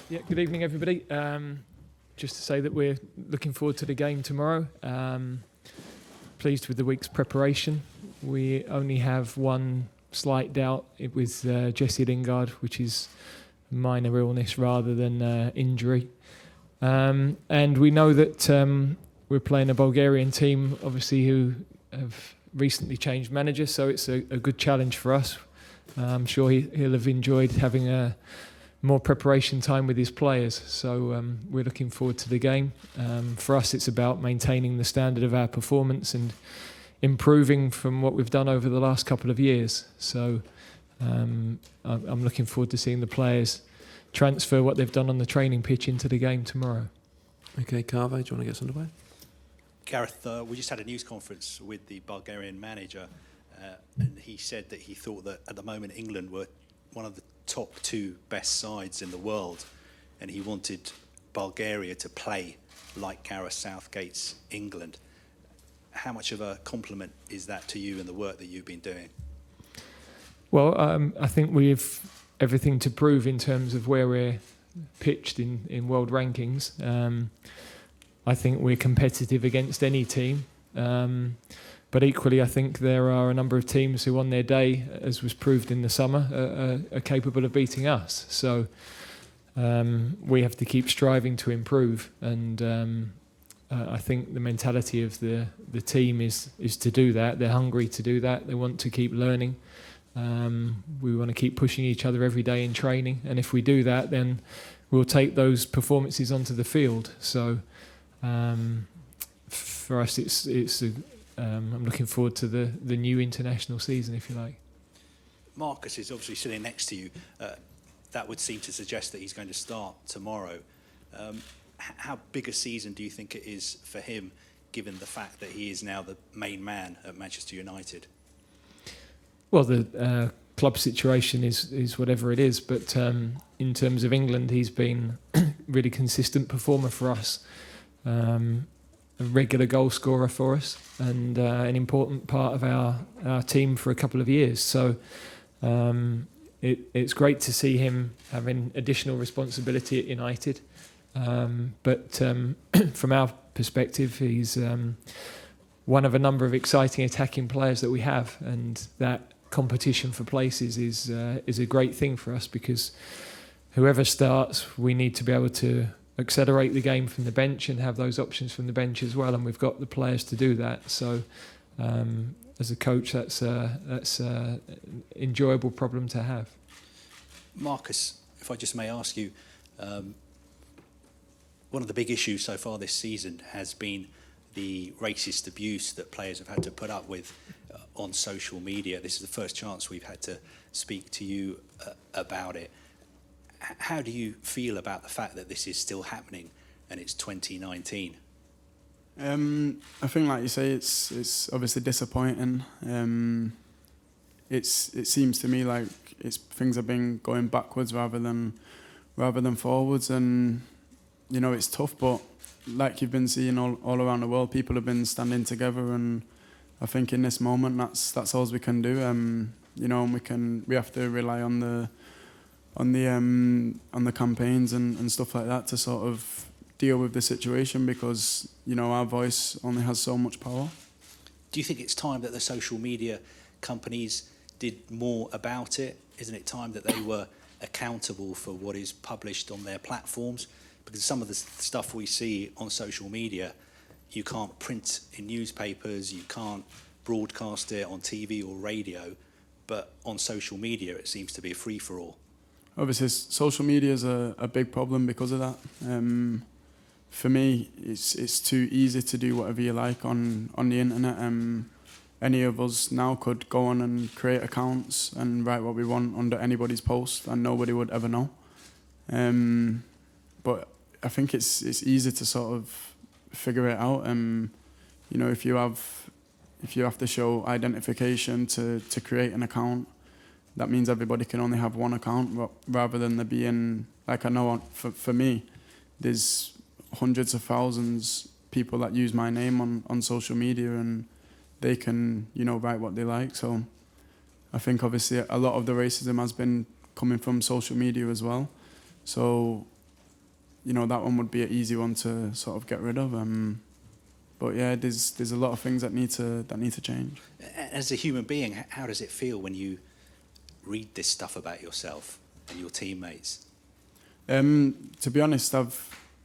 Yeah, good evening, everybody. Just to say that we're looking forward to the game tomorrow. Pleased with the week's preparation. We only have one slight doubt with Jesse Lingard, which is minor illness rather than injury. And we know that we're playing a Bulgarian team, obviously, who have recently changed manager, so it's a good challenge for us. I'm sure he'll have enjoyed having more preparation time with his players, so we're looking forward to the game. For us, it's about maintaining the standard of our performance and improving from what we've done over the last couple of years. So I'm looking forward to seeing the players transfer what they've done on the training pitch into the game tomorrow. Okay, Carve, do you want to get us underway? Gareth, we just had a news conference with the Bulgarian manager, and he said that he thought that at the moment England were one of the top two best sides in the world, and he wanted Bulgaria to play like Gareth Southgate's England. How much of a compliment is that to you and the work that you've been doing? Well, I think we've everything to prove in terms of where we're pitched in world rankings. I think we're competitive against any team. But equally, I think there are a number of teams who on their day, as was proved in the summer, are capable of beating us. So we have to keep striving to improve. And I think the mentality of the team is to do that. They're hungry to do that. They want to keep learning. We want to keep pushing each other every day in training. And if we do that, then we'll take those performances onto the field. So for us, I'm looking forward to the new international season, if you like. Marcus is obviously sitting next to you. That would seem to suggest that he's going to start tomorrow. How big a season do you think it is for him, given the fact that he is now the main man at Manchester United? Well, the club situation is whatever it is, but in terms of England, he's been a really consistent performer for us. A regular goal scorer for us and an important part of our team for a couple of years. So it's great to see him having additional responsibility at United. But from our perspective, he's one of a number of exciting attacking players that we have, and that competition for places is a great thing for us, because whoever starts, we need to be able to accelerate the game from the bench and have those options from the bench as well, and we've got the players to do that. So as a coach, that's an enjoyable problem to have. Marcus, if I just may ask you, one of the big issues so far this season has been the racist abuse that players have had to put up with on social media. This is the first chance we've had to speak to you about it. How do you feel about the fact that this is still happening and it's 2019? I think, like you say, it's obviously disappointing. It seems to me like things have been going backwards rather than forwards, and you know, it's tough. But like you've been seeing all around the world, people have been standing together, and I think in this moment that's all we can do. You know, and we have to rely on the campaigns and stuff like that to sort of deal with the situation, because you know, our voice only has so much power. Do you think it's time that the social media companies did more about it? Isn't it time that they were accountable for what is published on their platforms? Because some of the stuff we see on social media, you can't print in newspapers, you can't broadcast it on TV or radio, but on social media it seems to be a free-for-all. Obviously, social media is a big problem because of that. For me, it's too easy to do whatever you like on the internet. Any of us now could go on and create accounts and write what we want under anybody's post, and nobody would ever know. But I think it's easy to sort of figure it out. You know, if you have to show identification to create an account, that means everybody can only have one account, rather than there being, like, I know for me, there's hundreds of thousands people that use my name on social media, and they can, you know, write what they like. So I think obviously a lot of the racism has been coming from social media as well. So that one would be an easy one to sort of get rid of. But yeah, there's a lot of things that need to change. As a human being, how does it feel when you read this stuff about yourself and your teammates? To be honest,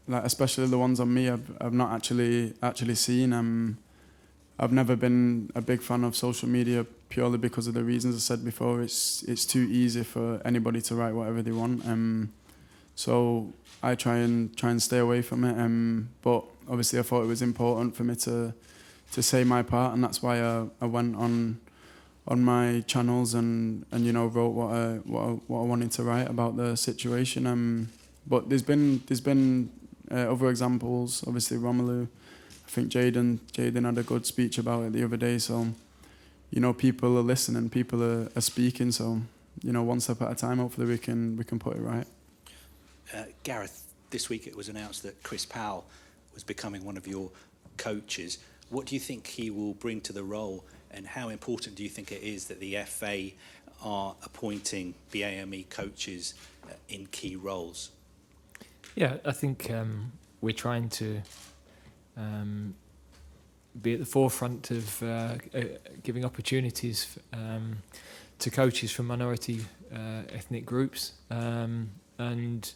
especially the ones on me, I've not actually seen. I've never been a big fan of social media purely because of the reasons I said before. It's too easy for anybody to write whatever they want. So I try and stay away from it. But obviously, I thought it was important for me to say my part, and that's why I went on my channels and wrote what I wanted to write about the situation. But there's been other examples. Obviously, Romelu. I think Jaden had a good speech about it the other day. So people are listening, people are speaking. So one step at a time. Hopefully, we can put it right. Gareth, this week it was announced that Chris Powell was becoming one of your coaches. What do you think he will bring to the role, and how important do you think it is that the FA are appointing BAME coaches in key roles? Yeah, I think we're trying to be at the forefront of giving opportunities to coaches from minority ethnic groups, and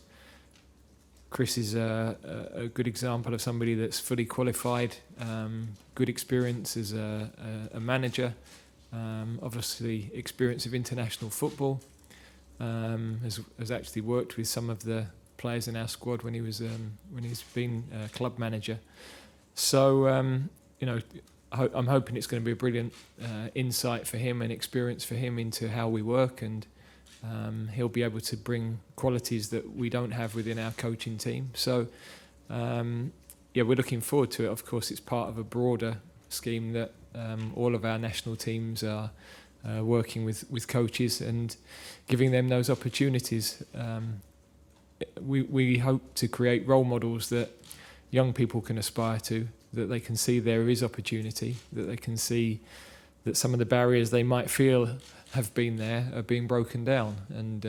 Chris is a good example of somebody that's fully qualified, good experience as a manager, obviously experience of international football, has actually worked with some of the players in our squad when he's been club manager. So I'm hoping it's going to be a brilliant insight for him and experience for him into how we work, and he'll be able to bring qualities that we don't have within our coaching team. So, we're looking forward to it. Of course, it's part of a broader scheme that all of our national teams are working with coaches and giving them those opportunities. We hope to create role models that young people can aspire to, that they can see there is opportunity, that they can see that some of the barriers they might feel have been there are being broken down, and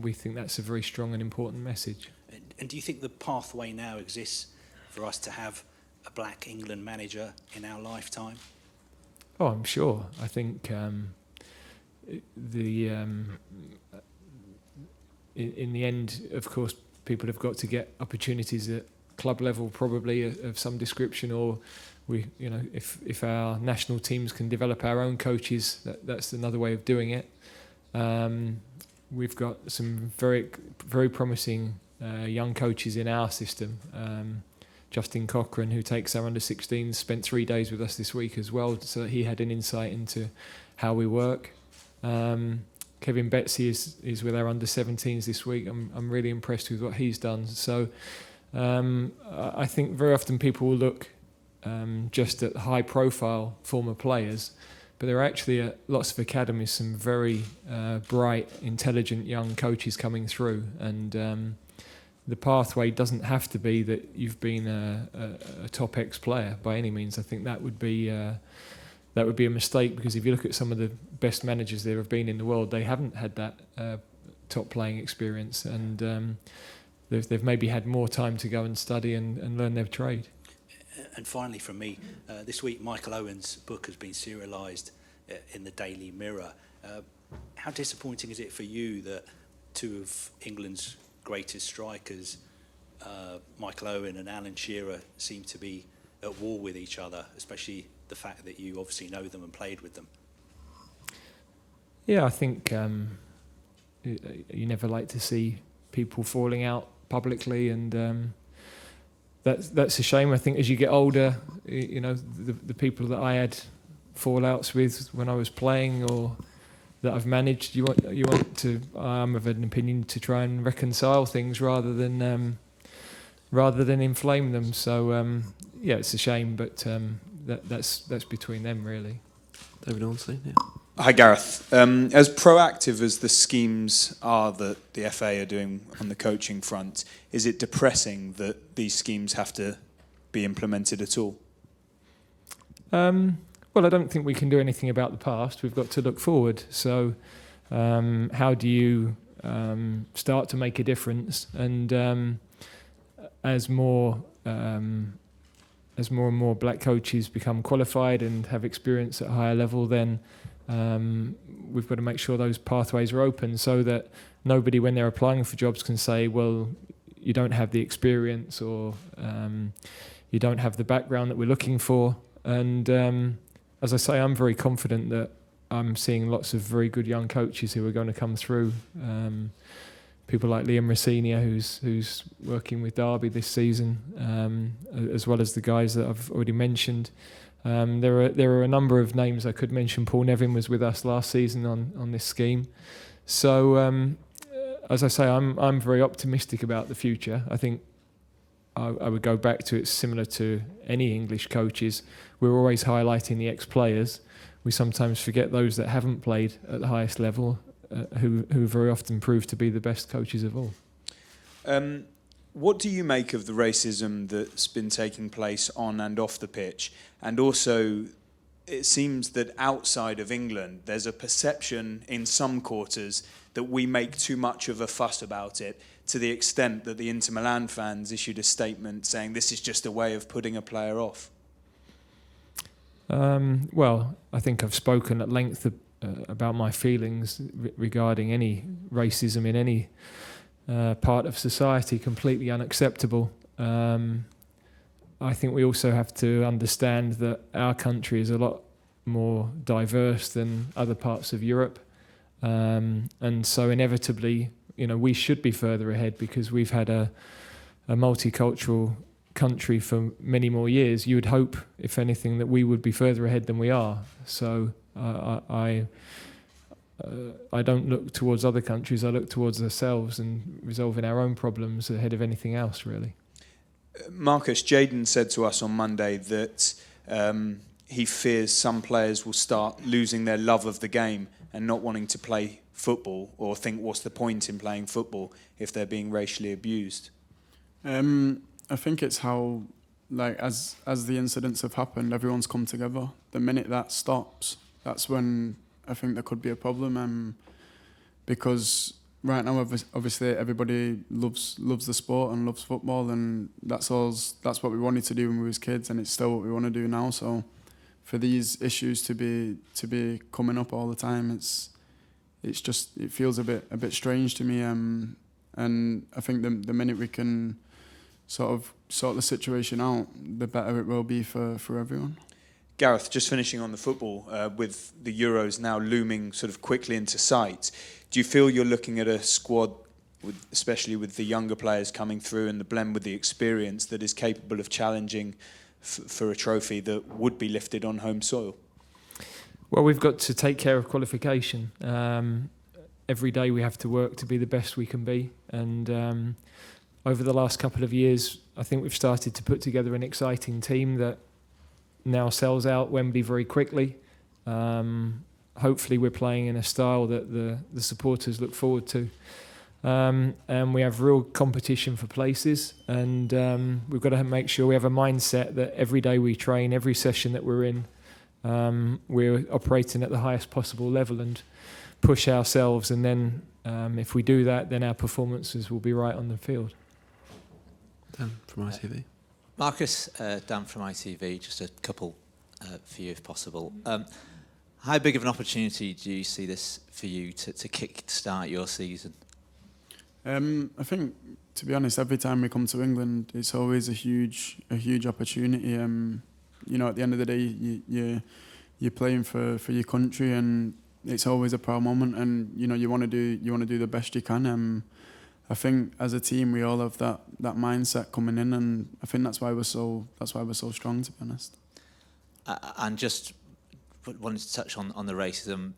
we think that's a very strong and important message. And do you think the pathway now exists for us to have a black England manager in our lifetime? Oh, I'm sure. I think in the end, of course, people have got to get opportunities at club level, probably of some description, or if our national teams can develop our own coaches, that's another way of doing it. We've got some very, very promising young coaches in our system. Justin Cochran, who takes our under-16s, spent 3 days with us this week as well, so that he had an insight into how we work. Kevin Betsy is with our under-17s this week. I'm really impressed with what he's done. So I think very often people will look just at high-profile former players, but there are actually at lots of academies some very bright, intelligent young coaches coming through, and the pathway doesn't have to be that you've been a top X player by any means. I think that would be a mistake, because if you look at some of the best managers there have been in the world, they haven't had that top playing experience, and they've maybe had more time to go and study and learn their trade. And finally, from me, this week Michael Owen's book has been serialised in the Daily Mirror. How disappointing is it for you that two of England's greatest strikers, Michael Owen and Alan Shearer, seem to be at war with each other, especially the fact that you obviously know them and played with them? Yeah, I think you never like to see people falling out publicly, and that's a shame. I think as you get older, the people that I had fallouts with when I was playing or that I've managed, you want to. I'm of an opinion to try and reconcile things rather than inflame them. So it's a shame, but that's between them really. David Ornstein, yeah. Hi Gareth. As proactive as the schemes are that the FA are doing on the coaching front, is it depressing that these schemes have to be implemented at all? Well, I don't think we can do anything about the past. We've got to look forward. So how do you start to make a difference. And as more and more black coaches become qualified and have experience at a higher level, then we've got to make sure those pathways are open so that nobody, when they're applying for jobs, can say, well, you don't have the experience or you don't have the background that we're looking for. And as I say, I'm very confident that I'm seeing lots of very good young coaches who are going to come through. People like Liam Rossinia, who's working with Derby this season, as well as the guys that I've already mentioned. There are a number of names I could mention. Paul Nevin was with us last season on this scheme. So, as I say, I'm very optimistic about the future. I think I would go back to it similar to any English coaches. We're always highlighting the ex-players. We sometimes forget those that haven't played at the highest level, who very often prove to be the best coaches of all. What do you make of the racism that's been taking place on and off the pitch? And also, it seems that outside of England, there's a perception in some quarters that we make too much of a fuss about it, to the extent that the Inter Milan fans issued a statement saying this is just a way of putting a player off. Well, I think I've spoken at length about my feelings regarding any racism in any part of society. Completely unacceptable. I think we also have to understand that our country is a lot more diverse than other parts of Europe, and so inevitably, we should be further ahead because we've had a multicultural country for many more years. You would hope, if anything, that we would be further ahead than we are. So I don't look towards other countries. I look towards ourselves and resolving our own problems ahead of anything else, really. Marcus, Jayden said to us on Monday that he fears some players will start losing their love of the game and not wanting to play football, or think what's the point in playing football if they're being racially abused. I think it's how, as the incidents have happened, everyone's come together. The minute that stops, that's when I think there could be a problem. Because right now, obviously, everybody loves the sport and loves football, and that's what we wanted to do when we was kids, and it's still what we want to do now. So, for these issues to be coming up all the time, it feels a bit strange to me. And I think the minute we can sort the situation out, the better it will be for everyone. Gareth, just finishing on the football, with the Euros now looming sort of quickly into sight, do you feel you're looking at a squad, especially with the younger players coming through and the blend with the experience, that is capable of challenging for a trophy that would be lifted on home soil? Well, we've got to take care of qualification. Every day we have to work to be the best we can be. And over the last couple of years, I think we've started to put together an exciting team that now sells out Wembley very quickly. Hopefully we're playing in a style that the supporters look forward to. And we have real competition for places, and we've got to make sure we have a mindset that every day we train, every session that we're in, we're operating at the highest possible level and push ourselves, and then if we do that, then our performances will be right on the field. Dan from ITV. Marcus, Dan from ITV, just a couple for you if possible. How big of an opportunity do you see this for you to kick-start your season? I think, to be honest, every time we come to England, it's always a huge opportunity. At the end of the day, you're playing for your country, and it's always a proud moment. And you want to do the best you can. I think as a team we all have that mindset coming in, and I think that's why we're so strong, to be honest. And just wanted to touch on the racism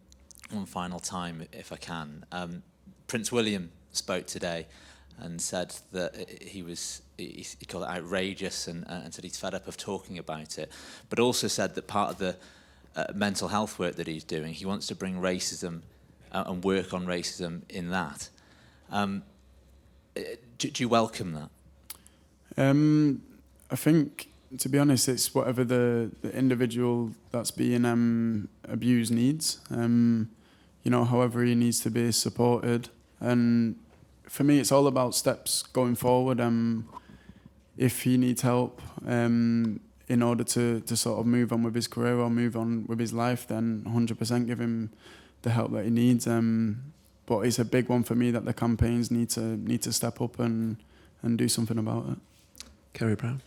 one final time, if I can. Prince William spoke today and said that he called it outrageous and said he's fed up of talking about it, but also said that part of the mental health work that he's doing, he wants to bring racism and work on racism in that. Do you welcome that? I think, to be honest, it's whatever the individual that's being abused needs. However he needs to be supported. And for me, it's all about steps going forward. If he needs help in order to sort of move on with his career or move on with his life, then 100% give him the help that he needs. But it's a big one for me that the campaigns need to step up and do something about it. Kerry Brown.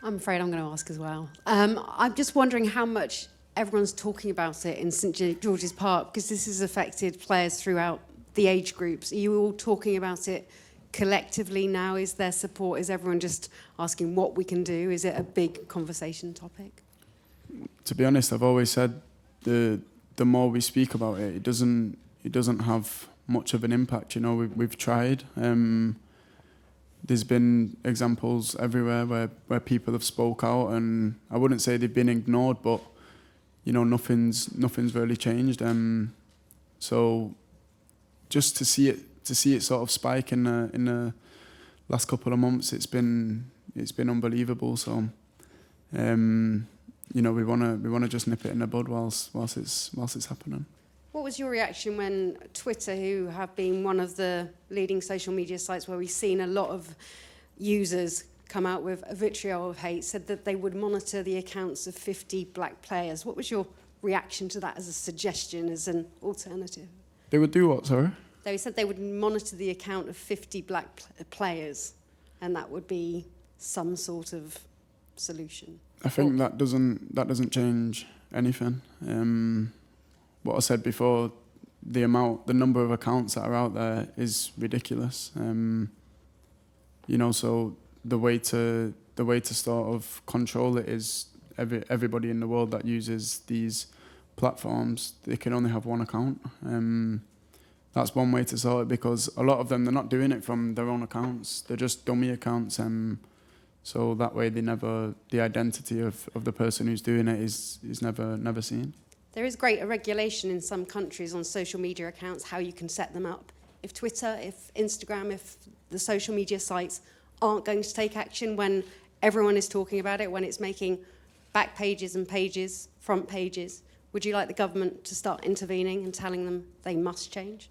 I'm afraid I'm going to ask as well. I'm just wondering how much everyone's talking about it in St George's Park, because this has affected players throughout the age groups. Are you all talking about it collectively now? Is there support? Is everyone just asking what we can do? Is it a big conversation topic? To be honest, I've always said the more we speak about it, it doesn't have much of an impact. You know, we've tried. There's been examples everywhere where people have spoke out, and I wouldn't say they've been ignored, but you know, nothing's really changed. So just to see it sort of spike in the last couple of months, it's been unbelievable. So you know, we wanna just nip it in the bud whilst it's happening. What was your reaction when Twitter, who have been one of the leading social media sites where we've seen a lot of users come out with a vitriol of hate, said that they would monitor the accounts of 50 black players? What was your reaction to that as a suggestion, as an alternative? They would do what, sorry? They said they would monitor the account of 50 black players, and that would be some sort of solution. I think that doesn't change anything. What I said before, the number of accounts that are out there is ridiculous. You know, so the way to sort of control it is everybody in the world that uses these platforms, they can only have one account. That's one way to sort it, because a lot of them, they're not doing it from their own accounts. They're just dummy accounts. So that way the identity of the person who's doing it is never seen. There is greater regulation in some countries on social media accounts, how you can set them up. If Twitter, if Instagram, if the social media sites aren't going to take action when everyone is talking about it, when it's making back pages and pages, front pages, would you like the government to start intervening and telling them they must change?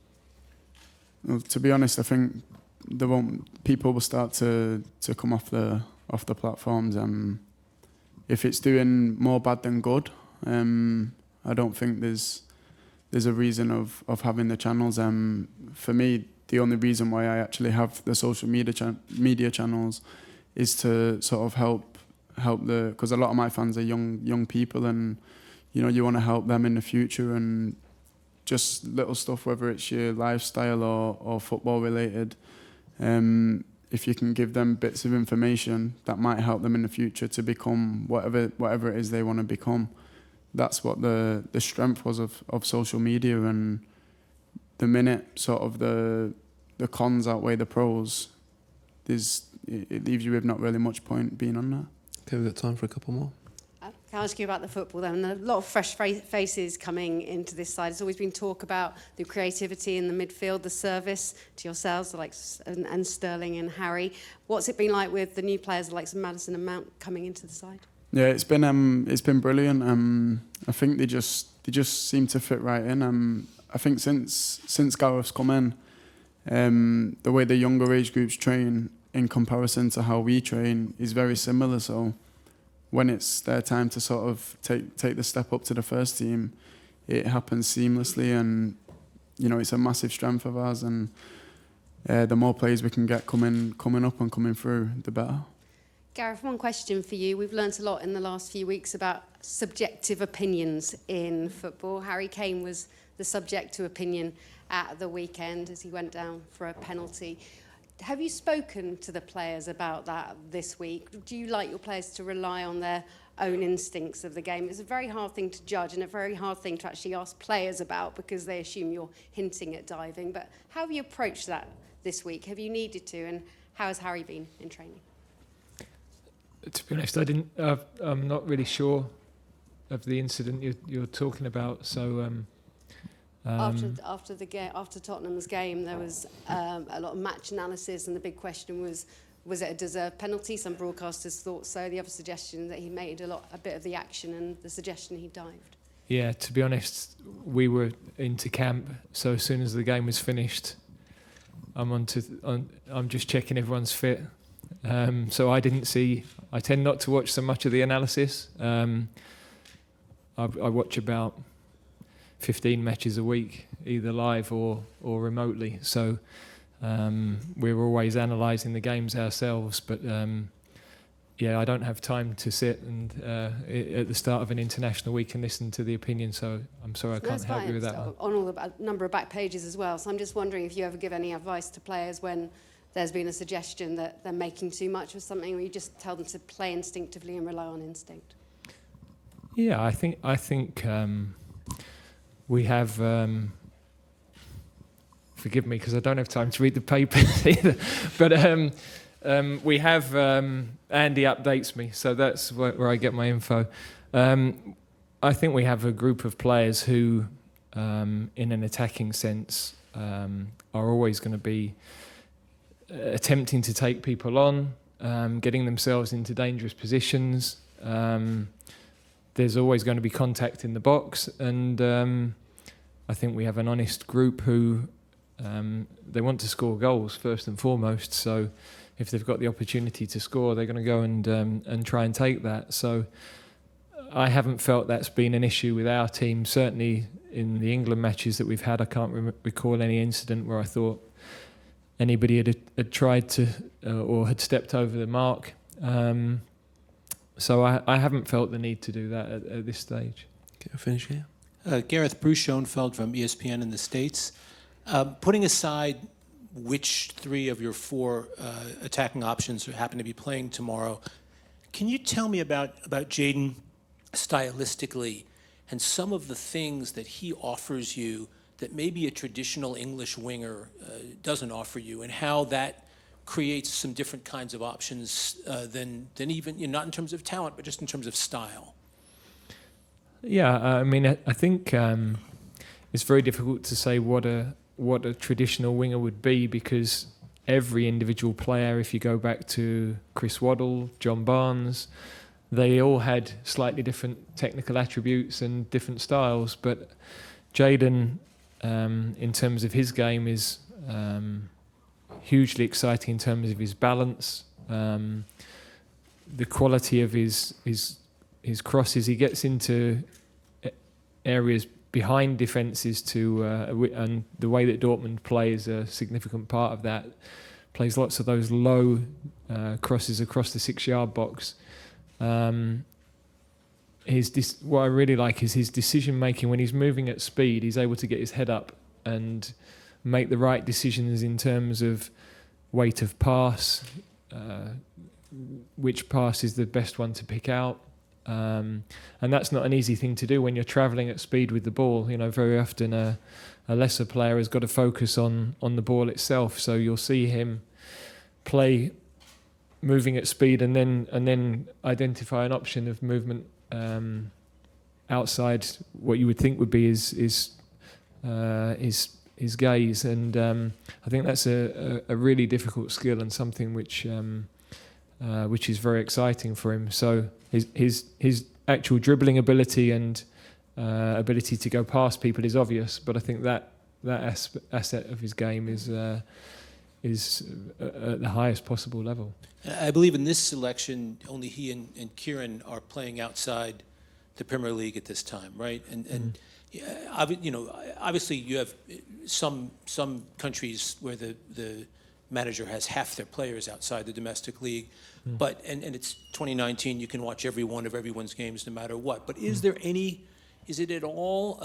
Well, to be honest, I think people will start to come off the platforms. If it's doing more bad than good, I don't think there's a reason of having the channels. For me, the only reason why I actually have the social media channels is to sort of help because a lot of my fans are young people, and you know, you want to help them in the future, and just little stuff, whether it's your lifestyle or football related. If you can give them bits of information that might help them in the future to become whatever it is they want to become. That's what the strength was of social media, and the minute sort of the cons outweigh the pros, it leaves you with not really much point being on that. Okay, we've got time for a couple more. Can I ask you about the football then? A lot of fresh faces coming into this side. There's always been talk about the creativity in the midfield, the service to yourselves, and Sterling and Harry. What's it been like with the new players like Maddison and Mount coming into the side? Yeah, it's been brilliant. I think they just seem to fit right in. I think since Gareth's come in, the way the younger age groups train in comparison to how we train is very similar. So when it's their time to sort of take the step up to the first team, it happens seamlessly, and you know, it's a massive strength of ours. And the more players we can get coming up and coming through, the better. Gareth, one question for you. We've learnt a lot in the last few weeks about subjective opinions in football. Harry Kane was the subject to opinion at the weekend as he went down for a penalty. Have you spoken to the players about that this week? Do you like your players to rely on their own instincts of the game? It's a very hard thing to judge and a very hard thing to actually ask players about, because they assume you're hinting at diving. But how have you approached that this week? Have you needed to? And how has Harry been in training? To be honest, I'm not really sure of the incident you're talking about. So after Tottenham's game, there was a lot of match analysis, and the big question was it a deserved penalty? Some broadcasters thought so. The other suggestion that he made a bit of the action, and the suggestion he dived. Yeah, to be honest, we were into camp. So as soon as the game was finished, I'm just checking everyone's fit. So I tend not to watch so much of the analysis. I watch about 15 matches a week, either live or remotely. So we're always analysing the games ourselves. But I don't have time to sit and at the start of an international week and listen to the opinion. So I'm sorry I can't help you with that one. On all the number of back pages as well. So I'm just wondering if you ever give any advice to players when there's been a suggestion that they're making too much of something, or you just tell them to play instinctively and rely on instinct. Yeah, I think we have. Forgive me because I don't have time to read the papers either. But we have Andy updates me, so that's where I get my info. I think we have a group of players who, in an attacking sense, are always going to be attempting to take people on, getting themselves into dangerous positions. There's always going to be contact in the box, and I think we have an honest group who they want to score goals first and foremost. So if they've got the opportunity to score, they're going to go and try and take that. So I haven't felt that's been an issue with our team. Certainly in the England matches that we've had, I can't recall any incident where I thought anybody had tried to or had stepped over the mark. So I haven't felt the need to do that at this stage. Okay, I'll finish here. Gareth Bruce Schoenfeld from ESPN in the States. Putting aside which three of your four attacking options happen to be playing tomorrow, can you tell me about Jayden stylistically and some of the things that he offers you that maybe a traditional English winger doesn't offer you, and how that creates some different kinds of options than even, not in terms of talent, but just in terms of style? Yeah, I mean, I think it's very difficult to say what a traditional winger would be, because every individual player, if you go back to Chris Waddle, John Barnes, they all had slightly different technical attributes and different styles. But Jayden, in terms of his game, is hugely exciting in terms of his balance, the quality of his crosses. He gets into areas behind defences and the way that Dortmund play is a significant part of that. Plays lots of those low crosses across the 6-yard box. What I really like is his decision making. When he's moving at speed, he's able to get his head up and make the right decisions in terms of weight of pass, which pass is the best one to pick out. And that's not an easy thing to do when you're travelling at speed with the ball. Very often a lesser player has got to focus on the ball itself. So you'll see him play moving at speed and then identify an option of movement outside what you would think would be his gaze. And I think that's a really difficult skill and something which is very exciting for him. So his actual dribbling ability and ability to go past people is obvious, but I think that asset of his game is at the highest possible level. I believe in this selection, only he and Kieran are playing outside the Premier League at this time, right? And obviously you have some countries where the manager has half their players outside the domestic league, but and it's 2019. You can watch every one of everyone's games no matter what. But is it at all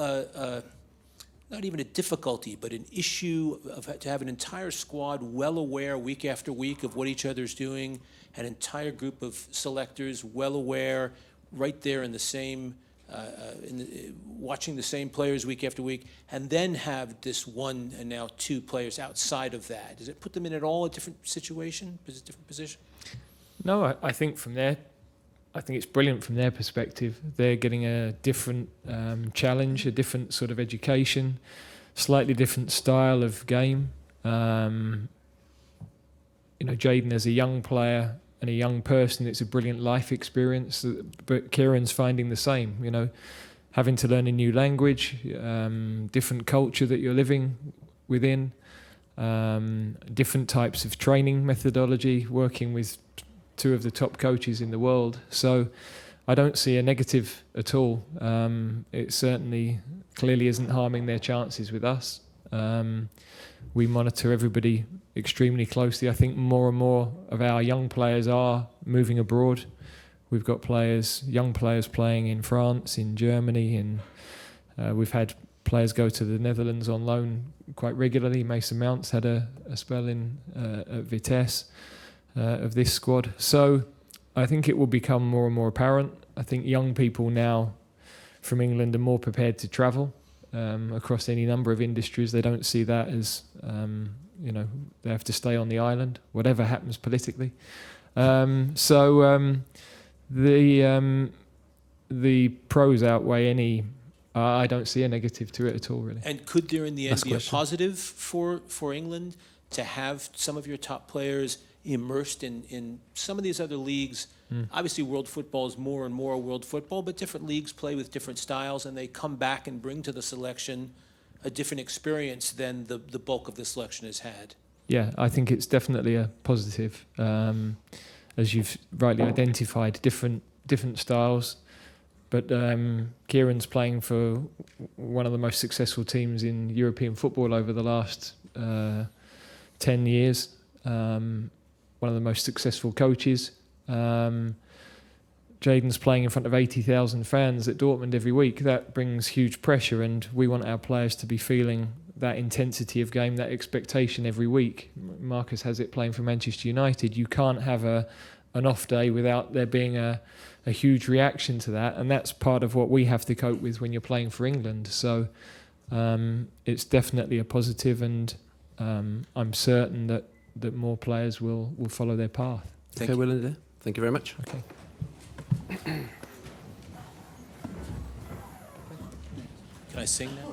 not even a difficulty, but an issue to have an entire squad well aware week after week of what each other's doing, an entire group of selectors well aware, right there in the same, watching the same players week after week, and then have this one and now two players outside of that? Does it put them in at all a different situation, a different position? No, I think it's brilliant from their perspective. They're getting a different challenge, a different sort of education, slightly different style of game. Jayden as a young player and a young person, it's a brilliant life experience. But Kieran's finding the same. having to learn a new language, different culture that you're living within, different types of training methodology, working with two of the top coaches in the world. So I don't see a negative at all. It certainly clearly isn't harming their chances with us. We monitor everybody extremely closely. I think more and more of our young players are moving abroad. We've got young players playing in France, in Germany, and we've had players go to the Netherlands on loan quite regularly. Mason Mount's had a spell at Vitesse of this squad. So I think it will become more and more apparent. I think young people now from England are more prepared to travel across any number of industries. They don't see that as, they have to stay on the island, whatever happens politically. The pros outweigh any. I don't see a negative to it at all, really. And could there in the end Last be question. a positive for England to have some of your top players immersed in some of these other leagues? Obviously, world football is more and more world football, but different leagues play with different styles, and they come back and bring to the selection a different experience than the bulk of the selection has had. Yeah, I think it's definitely a positive. As you've rightly identified, different styles. But Kieran's playing for one of the most successful teams in European football over the last 10 years. One of the most successful coaches. Jayden's playing in front of 80,000 fans at Dortmund every week. That brings huge pressure, and we want our players to be feeling that intensity of game, that expectation every week. Marcus has it playing for Manchester United. You can't have an off day without there being a huge reaction to that, and that's part of what we have to cope with when you're playing for England. So it's definitely a positive, and I'm certain that more players will follow their path. Okay, Will and Adair, thank you very much. Okay. Can I sing now?